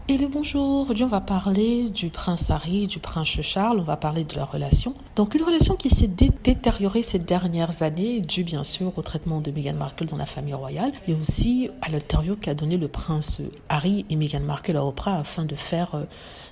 Hello, bonjour. Aujourd'hui, on va parler du prince Harry et du prince Charles. On va parler de leur relation. Donc, une relation qui s'est détériorée ces dernières années, due bien sûr au traitement de Meghan Markle dans la famille royale et aussi à l'interview qu'a donné le prince Harry et Meghan Markle à Oprah afin de faire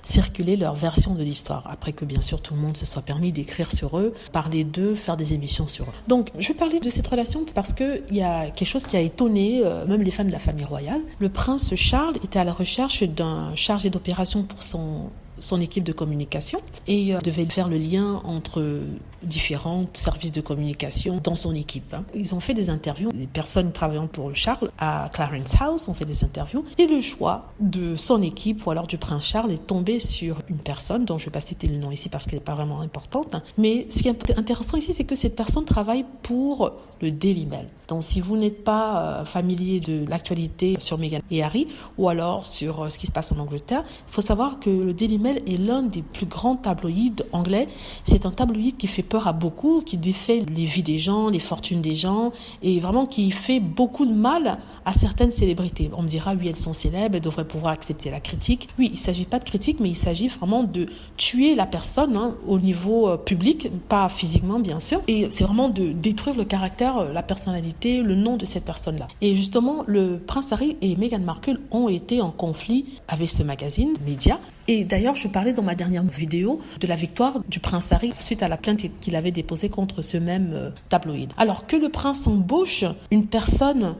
circuler leur version de l'histoire. Après que bien sûr tout le monde se soit permis d'écrire sur eux, parler d'eux, faire des émissions sur eux. Donc, je vais parler de cette relation parce qu'il y a quelque chose qui a étonné même les fans de la famille royale. Le prince Charles était à la recherche d'un chargé d'opération pour son équipe de communication et devait faire le lien entre différents services de communication dans son équipe. Ils ont fait des interviews, les personnes travaillant pour Charles à Clarence House ont fait des interviews et le choix de son équipe ou alors du prince Charles est tombé sur une personne dont je ne vais pas citer le nom ici parce qu'elle n'est pas vraiment importante, mais ce qui est intéressant ici c'est que cette personne travaille pour le Daily Mail. Donc si vous n'êtes pas familier de l'actualité sur Meghan et Harry ou alors sur ce qui se passe en Angleterre, il faut savoir que le Daily Mail est l'un des plus grands tabloïds anglais. C'est un tabloïd qui fait peur à beaucoup, qui défait les vies des gens, les fortunes des gens et vraiment qui fait beaucoup de mal à certaines célébrités. On me dira, oui, elles sont célèbres, elles devraient pouvoir accepter la critique. Oui, il ne s'agit pas de critique, mais il s'agit vraiment de tuer la personne au niveau public, pas physiquement bien sûr. Et c'est vraiment de détruire le caractère, la personnalité, le nom de cette personne-là. Et justement, le prince Harry et Meghan Markle ont été en conflit avec ce magazine, Média. Et d'ailleurs, je parlais dans ma dernière vidéo de la victoire du prince Harry suite à la plainte qu'il avait déposée contre ce même tabloïd. Alors que le prince embauche une personne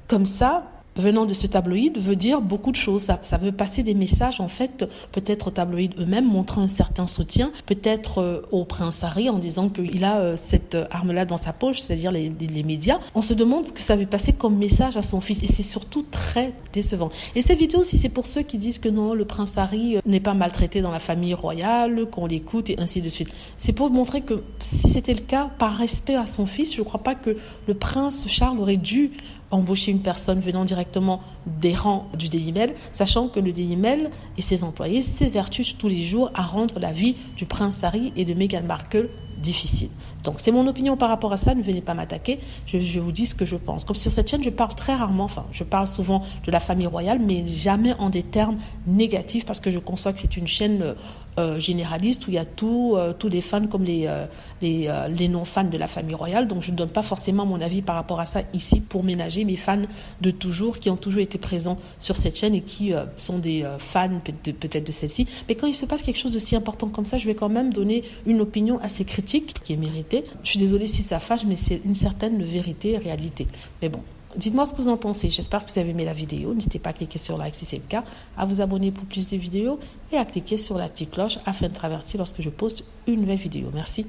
comme ça, venant de ce tabloïd, veut dire beaucoup de choses. Ça veut passer des messages, en fait, peut-être aux tabloïds eux-mêmes, montrant un certain soutien, peut-être au prince Harry, en disant qu'il a cette arme-là dans sa poche, c'est-à-dire les médias. On se demande ce que ça veut passer comme message à son fils, et c'est surtout très décevant. Et cette vidéo aussi, c'est pour ceux qui disent que non, le prince Harry n'est pas maltraité dans la famille royale, qu'on l'écoute, et ainsi de suite. C'est pour montrer que si c'était le cas, par respect à son fils, je ne crois pas que le prince Charles aurait dû embaucher une personne venant directement des rangs du Daily Mail, sachant que le Daily Mail et ses employés s'évertuent tous les jours à rendre la vie du prince Harry et de Meghan Markle difficile. Donc c'est mon opinion par rapport à ça, ne venez pas m'attaquer, je vous dis ce que je pense. Comme sur cette chaîne, je parle très rarement, je parle souvent de la famille royale, mais jamais en des termes négatifs parce que je conçois que c'est une chaîne généraliste où il y a tous les fans comme les non-fans de la famille royale, donc je ne donne pas forcément mon avis par rapport à ça ici pour ménager mes fans de toujours, qui ont toujours été présents sur cette chaîne et qui sont des fans peut-être de celle-ci. Mais quand il se passe quelque chose de si important comme ça, je vais quand même donner une opinion assez critique qui est méritée. Je suis désolée si ça fâche, mais c'est une certaine vérité et réalité. Mais bon, dites-moi ce que vous en pensez. J'espère que vous avez aimé la vidéo. N'hésitez pas à cliquer sur like si c'est le cas, à vous abonner pour plus de vidéos et à cliquer sur la petite cloche afin de traverser lorsque je poste une nouvelle vidéo. Merci.